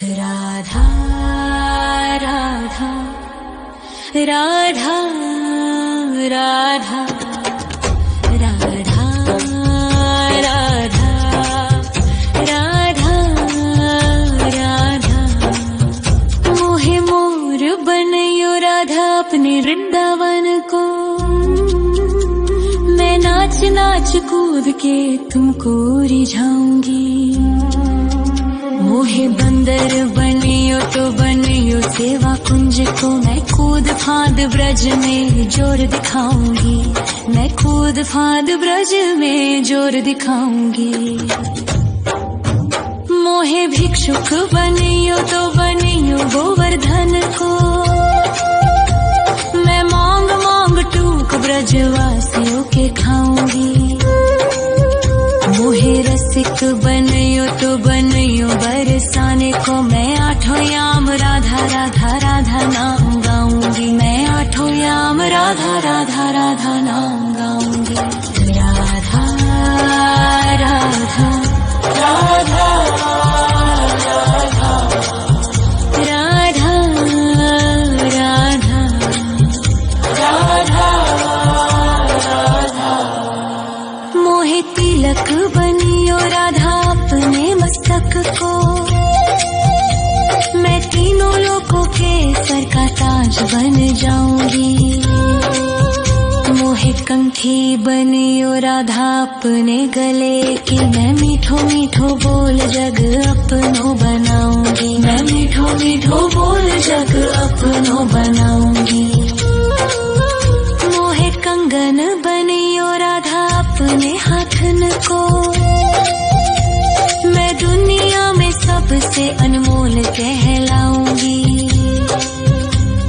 राधा राधा राधा राधा राधा राधा राधा राधा मोहे मोर बनयो राधा अपने वृंदावन को। मैं नाच नाच कूद के तुमको रिझाऊंगी। मोहे बंदर बनियो तो बनियो सेवा कुंज को। मैं कूद फांद ब्रज में जोर दिखाऊंगी। मैं कूद फांद ब्रज में जोर दिखाऊंगी। मोहे भिक्षुक बनियो तो बनियो गोवर्धन को। मैं मांग मांग टूक ब्रजवासियों के खाऊंगी। मोहे रसिक बनियो तो बनियो बरसाने को। मैं आठों याम राधा राधा राधा नाम गाऊंगी। मैं आठों याम राधा राधा राधा नाम गाऊंगी। राधा राधा राधा राधा राधा राधा राधा। मोहे तिलक बनियो राधा अपने मस्तक को। मैं तीनों लोगों के सर का ताज बन जाऊंगी। मोहे कंठी बनियो राधा अपने गले की। मैं मीठो मीठो बोल जग अपनो बनाऊंगी। मैं मीठो मीठो बोल जग अपनो बनाऊंगी। मोहे कंगन बनियो राधा अपने हाथन को। मैं दुनिया में सबसे अनमोल कहलाऊंगी।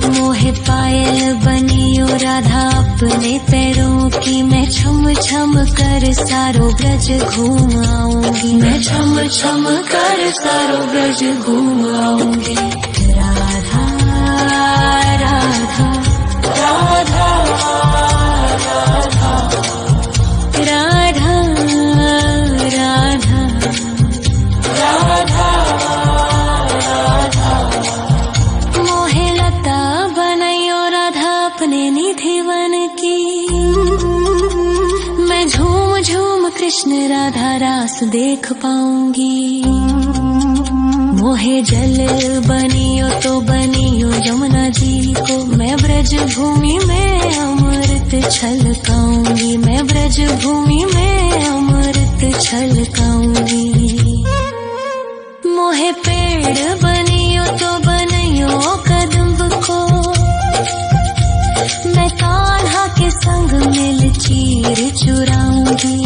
मोहे पायल बनियो राधा अपने पैरों की। मैं छम छम कर सारो ब्रज घूम आऊंगी। मैं छम छम कर सारो ब्रज घूम आऊंगी। राधा राधा राधा राधा राधा राधा राधा। मोहे लता बनयो राधा अपने निधि वन की। मैं झूम झूम कृष्ण राधा रास देख पाऊंगी। मोहे जल बनियो तो बनियो यमुना जी को। मैं ब्रज भूमि में अमृत छलकाऊंगी। मैं ब्रज भूमि में अमृत छलकाऊंगी। मोहे पेड़ बनियो तो बनियो कदम्ब को। मैं कान्हा के संग मिल चीर चुराऊंगी।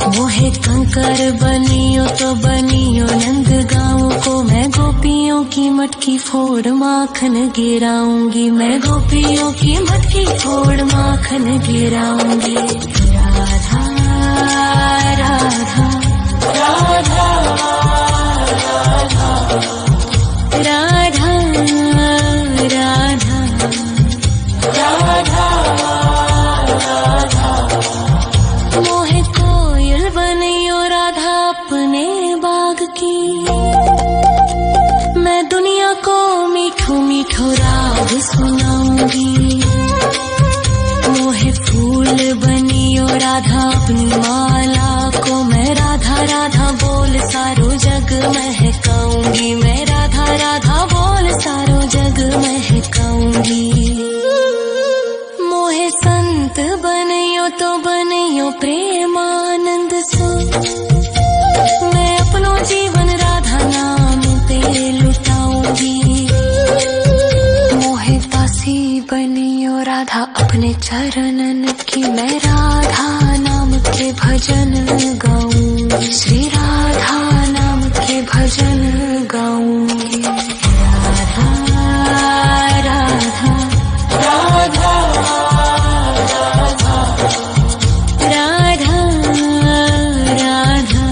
मोहे कंकर बनियो तो बनियो नंद गाँव को। मैं गोपियों की मटकी फोड़ माखन गिराऊंगी। मैं गोपियों की मटकी फोड़ माखन गिराऊंगी। राधा राधा राधा राधा राधा राधा राधा। मोहे कोयल बनियो राधा अपने बाग की। मैं दुनिया को मीठो मीठो राग सुनाऊंगी। मोहे फूल बनियो राधा अपनी माला को। मैं राधा राधा बोल सारो जग महकाऊंगी। मैं राधा राधा बोल सारो जग महकाऊंगी। मोहे संत बनियो तो बनियो प्रेमानंद सो। मैं अपनो जीवन राधा नाम पे लुटाऊंगी। मोहे दासी बनियो राधा अपने चरणन की। मैं राधा नाम के भजन गाऊंगी। श्री राधा नाम के भजन गाऊंगी। राधा राधा राधा राधा राधा राधा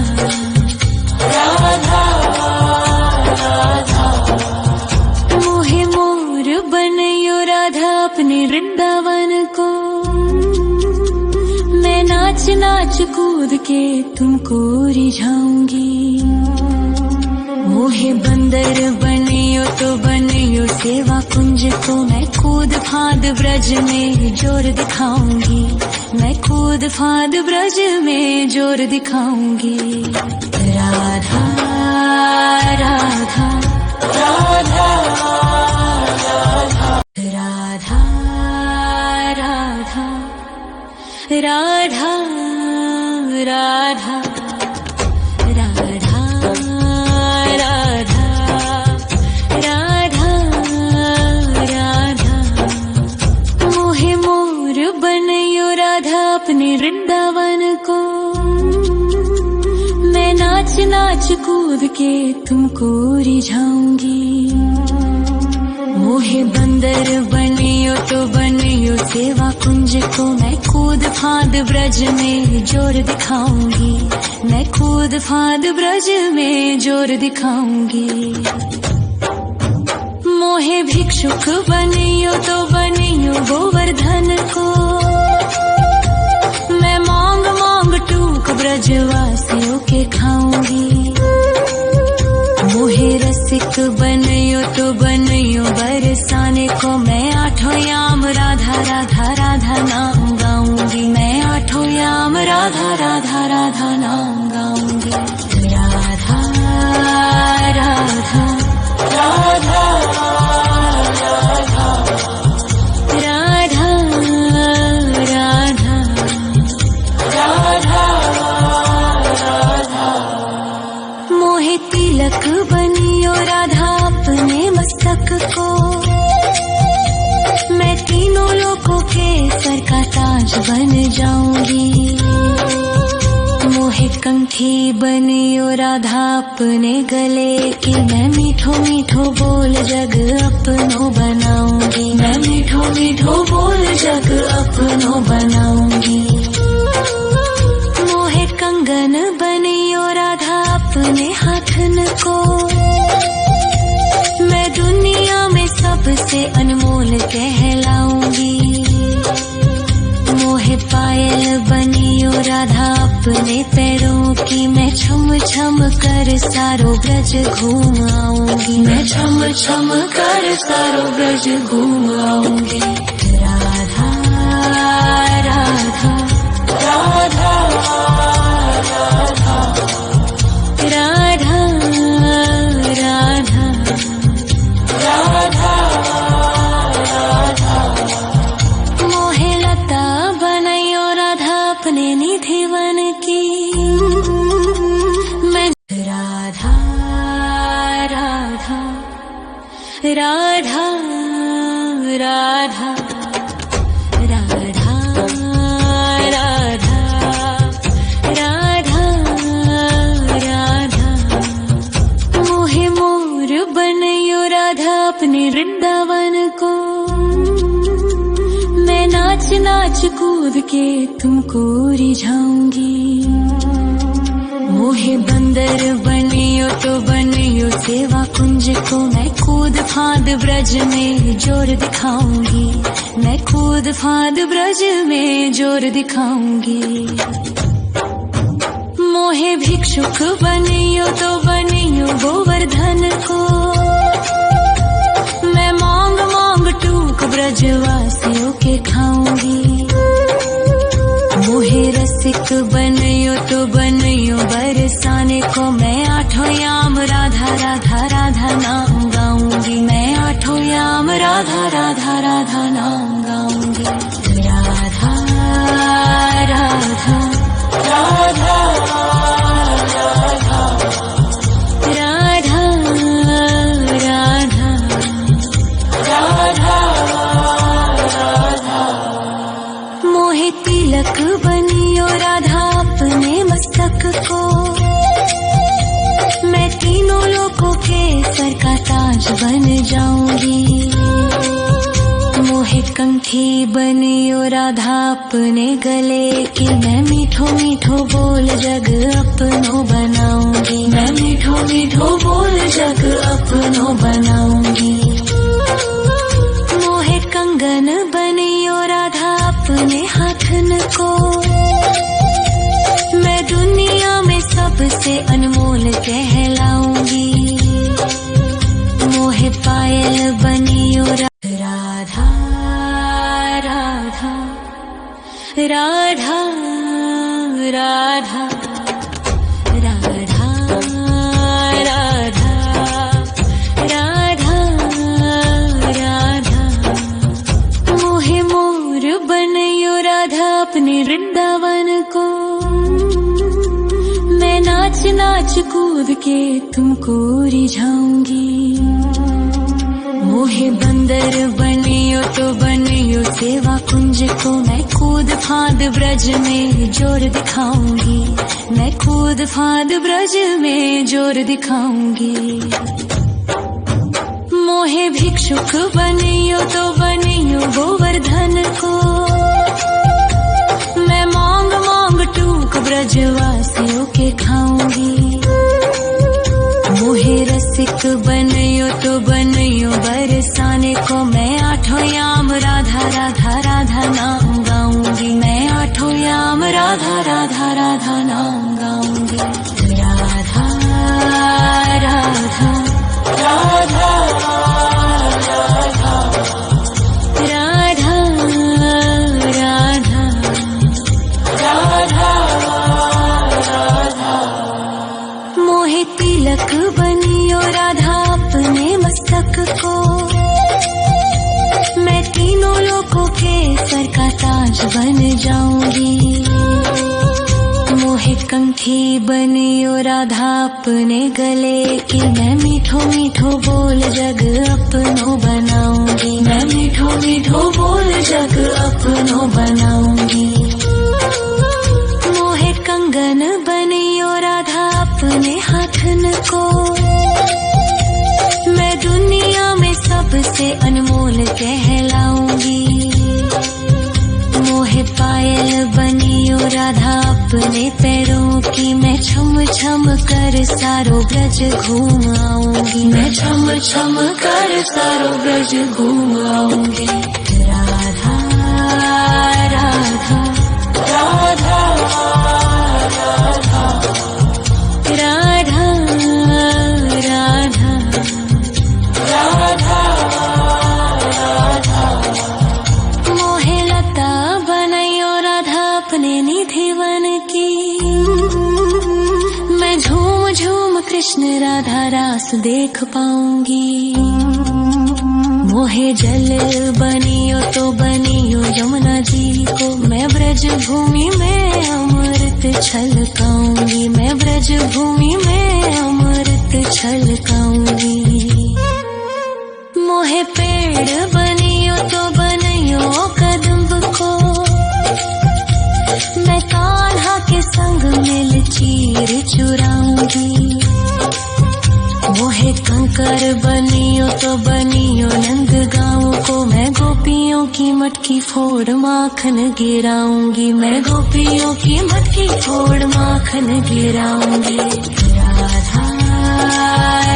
राधा। मोहे मोर बनयो राधा अपने वृंदावन को। मैं नाच नाच कूद के तुमको रिझाऊंगी। मोहे बंदर बनियो तो बनियो सेवा कुंज को मैं कूद फाद ब्रज में जोर दिखाऊंगी, मैं कूद फाद ब्रज में जोर दिखाऊंगी। राधा राधा राधा राधा राधा राधा राधा राधा राधा राधा राधा मोहे मोर बनयो राधा अपने वृंदावन को, मैं नाच नाच कूद के तुमको रिझाऊंगी। मोहे बंदर बनियो तो बनियो सेवा कुंज को मैं कूद फाद ब्रज में जोर दिखाऊंगी, मैं कूद फाद ब्रज में जोर दिखाऊंगी। मोहे भिक्षुक बनियो तो बनियो गोवर्धन को, मैं मांग मांग टूक ब्रजवासियों के खाऊंगी। मोहे रसिक बनियो तो बनियो बरसाने को, मैं आठों याम राधा राधा राधा नाम गाऊंगी, मैं आठों याम राधा राधा राधा नाम गाऊंगी। राधा राधा राधा राधा राधा राधा राधा मोहे तिलक बनियो राधा अपने मस्तक को, मैं तीनों लोकों के सर का ताज बन जाऊंगी। मोहे कंठी बनियो राधा अपने गले की, मैं मीठो मीठो बोल जग अपनो बनाऊंगी, मैं मीठो मीठो बोल जग अपनो बनाऊंगी। मोहे कंगन बनियो राधा अपने हाथन को, मैं दुनिया में सबसे अनमोल कहलाऊंगी। मोहे पायल बनियो राधा अपने पैरों की, मैं छम छम कर सारो ब्रज घूम आऊंगी, मैं छम छम कर सारो ब्रज घूम आऊंगी। राधा राधा राधा राधा राधा राधा राधा राधा मोहे लता बनयो राधा अपने निधिवन की, मैं राधा राधा राधा राधा राधा राधा राधा राधा मोहे मोर बनयो राधा अपने वृंदावन को, मैं नाच नाच कूद के तुमको रिझाऊंगी। मोहे बंदर बनियो तो बनियो सेवा कुंज को, मैं कूद फाद ब्रज में जोर दिखाऊंगी, मैं कूद फाद ब्रज में जोर दिखाऊंगी। मोहे भिक्षुक बनियो तो बनियो गोवर्धन को, मैं मांग मांग टूक ब्रजवासियों के खाऊंगी। मोहे रसिक बनियो तो बनियो बरसाने को, मैं आठों याम राधा राधा राधा नाम गाऊंगी, मैं आठों याम राधा राधा राधा नाम गाऊंगी। राधा राधा राधा राधा राधा राधा राधा राधा मोहे तिलक बनियो राधा अपने मस्तक को, मैं तीनों लोकों के सर का ताज बन जाऊंगी। मोहे कंठी बनियो राधा अपने गले की, मैं मीठो मीठो बोल जग अपनो बनाऊंगी, मैं मीठो मीठो बोल जग अपनो बनाऊंगी। मोहे कंगन बनियो राधा अपने हाथन को, मैं दुनिया में सबसे अनमोल कहलाऊंगी। राधा राधा राधा राधा राधा राधा मोहे मोर बनयो राधा अपने वृंदावन को। मैं नाच नाच कूद के तुमको रिझाऊंगी। मोहे बंदर बनियो तो बनियो सेवा कुंज को। मैं कूद फांद ब्रज में जोर दिखाऊंगी। मैं कूद फांद ब्रज में जोर दिखाऊंगी। मोहे भिक्षुक बनियो तो बनियो गोवर्धन को। मैं मांग मांग टूक ब्रजवासियों के खाऊंगी। मोहे रसिक बनियो तो बनियो बरसाने को। मैं आठों याम राधा राधा राधा नाम गाऊंगी। मैं आठों याम राधा राधा राधा नाम गाऊंगी। राधा राधा राधा राधा राधा राधा राधा मोहे तिलक बनियो राधा अपने मस्तक को। मैं तीनों लोगों के सर का ताज बन जाऊंगी। मोहे कंठी बनियो राधा अपने गले की। मैं मीठो मीठो बोल जग अपनो बनाऊंगी। मैं मीठो मीठो बोल जग अपनो बनाऊंगी। मोहे कंगन बनियो राधा अपने हाथन को। मैं दुनिया में सबसे अनमोल कहलाऊंगी। मोहे पायल बनियो राधा अपने पैरों की। मैं छम छम कर सारो ब्रज घूम आऊंगी। मैं छम छम कर सारो ब्रज घूम आऊंगी। राधा राधा राधा राधा राधा राधा राधा राधा मोहे लता बनयो राधा अपने निधि वन की। मैं झूम झूम कृष्ण राधा रास देख पाऊंगी। मोहे जल बनियो तो बनियो यमुना जी को। मैं ब्रज भूमि में अमृत छलकाऊंगी। मैं ब्रज भूमि में अमृत छलकाऊंगी। मोहे पेड़ बनियो तो बनियो कदम्ब को। मैं कान्हा के संग मिल चीर चुराऊंगी। मोहे कंकर बनियो तो बनियो नंद गाँव को। मैं गोपियों की मटकी फोड़ माखन गिराऊंगी। मैं गोपियों की मटकी फोड़ माखन गिराऊंगी। राधा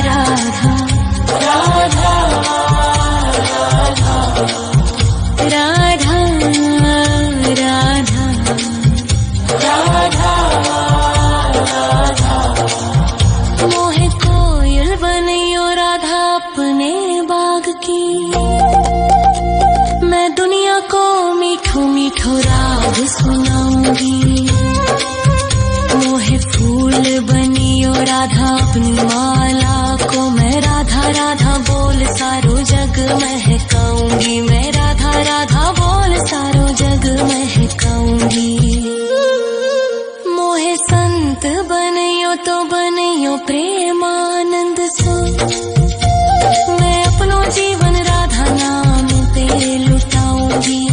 राधा राधा राधा राधा राधा राधा राधा मोहे कोयल बनियो राधा अपने बाग की। मैं दुनिया को मीठो मीठो राग सुनाऊंगी। मोहे फूल बनियो राधा अपनी माला को। मैं राधा राधा बोल सारो जग महकाऊंगी। मैं राधा राधा बोल सारो जग महकाऊंगी। मोहे संत बनियो तो बनियो प्रेमानंद सो। मैं अपनो जीवन राधा नाम पे लुटाऊंगी।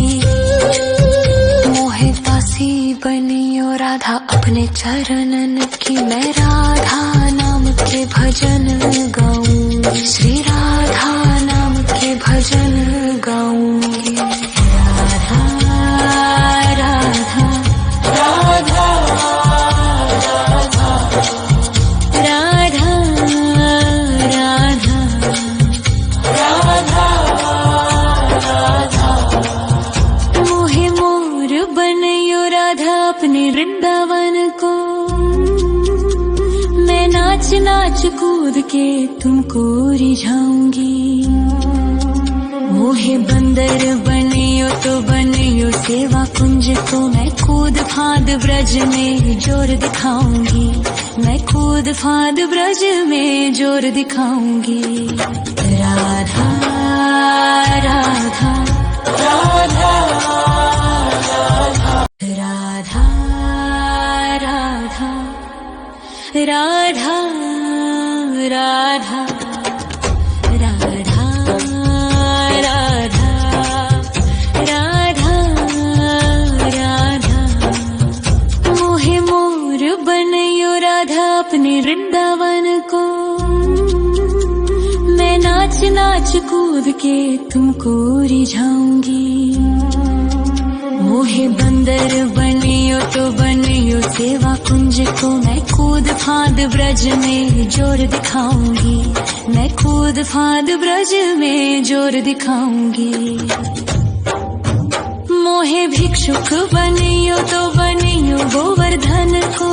मोहे दासी बनियो राधा अपने चरणन की। मैं राधा नाम के भजन गाऊंगी। श्री राधा नाम के भजन गाऊंगी। राधा राधा राधा राधा राधा राधा राधा राधा मोहे मोर बनयो राधा अपने वृंदावन को। मैं नाच नाच कूद के तुमको रिझाऊंगी। मोहे बंदर बनियो तो बनियो सेवा कुंज को मैं कूद फाद ब्रज में जोर दिखाऊंगी, मैं कूद फाद ब्रज में जोर दिखाऊंगी। राधा राधा राधा राधा राधा राधा राधा राधा राधा राधा राधा मोहे मोर बनयो राधा अपने वृंदावन को, मैं नाच नाच कूद के तुमको रिझाऊंगी। मोहे बंदर बनियो तो बनियो सेवा कुंज को, मैं कूद फाद ब्रज में जोर दिखाऊंगी, मैं कूद फाद ब्रज में जोर दिखाऊंगी। मोहे भिक्षुक बनियो तो बनियो गोवर्धन को,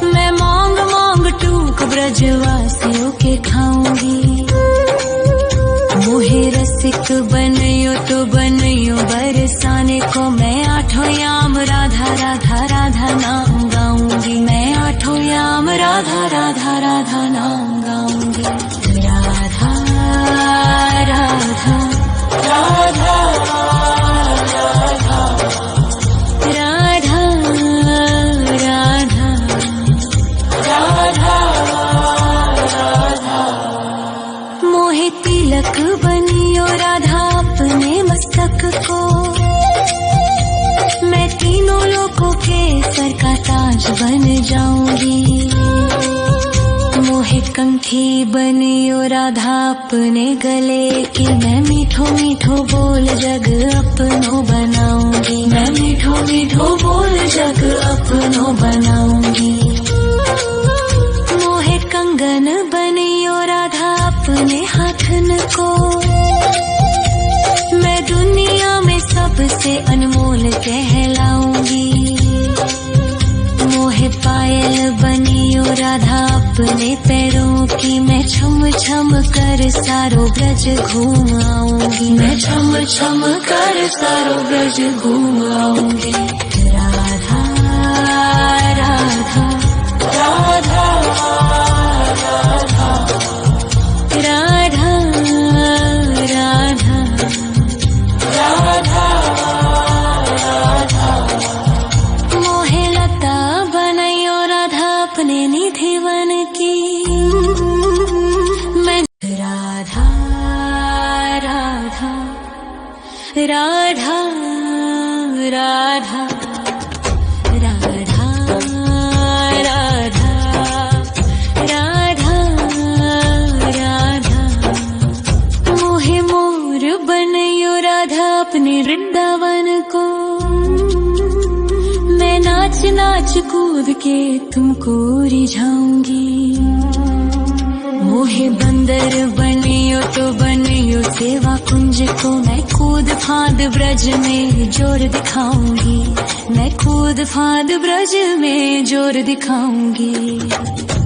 मैं मांग मांग टूक ब्रजवासियों के खाऊंगी। मोहे रसिक बनियो तो बनियो बरसाने को, मैं आठों याम राधा राधा राधा नाम गाऊंगी, मैं आठों याम राधा राधा राधा नाम गाऊंगी। राधा राधा राधा राधा राधा राधा राधा मोहे तिलक बनियो राधा अपने मस्तक को, मैं तीनों लोगों के सर का ताज बन जाऊंगी। मोहे कंठी बनियो राधा अपने गले की, मैं मीठो मीठो बोल जग अपनो बनाऊंगी, मैं मीठो मीठो बोल जग अपनो बनाऊंगी। मोहे कंगन बनियो राधा अपने हाथन को, मैं दुनिया में सबसे अनमोल कहलाऊंगी। मोहे पायल बनियो राधा अपने पैरों की, मैं छम छम कर सारो ब्रज घूम आऊंगी, मैं छम छम कर सारो ब्रज घूम आऊंगी। राधा राधा राधा राधा राधा राधा राधा मोहे लता बनयो राधा अपने निधिवन की, मैं राधा राधा राधा राधा राधा राधा राधा मोहे मोर बनयो राधा अपने वृंदावन को, मैं नाच नाच कूद के तुमको रिझाऊंगी। मोहे बंदर बनियो तो बनियो सेवा कुंज को, मैं कूद फाद ब्रज में जोर दिखाऊंगी, मैं कूद फाद ब्रज में जोर दिखाऊंगी।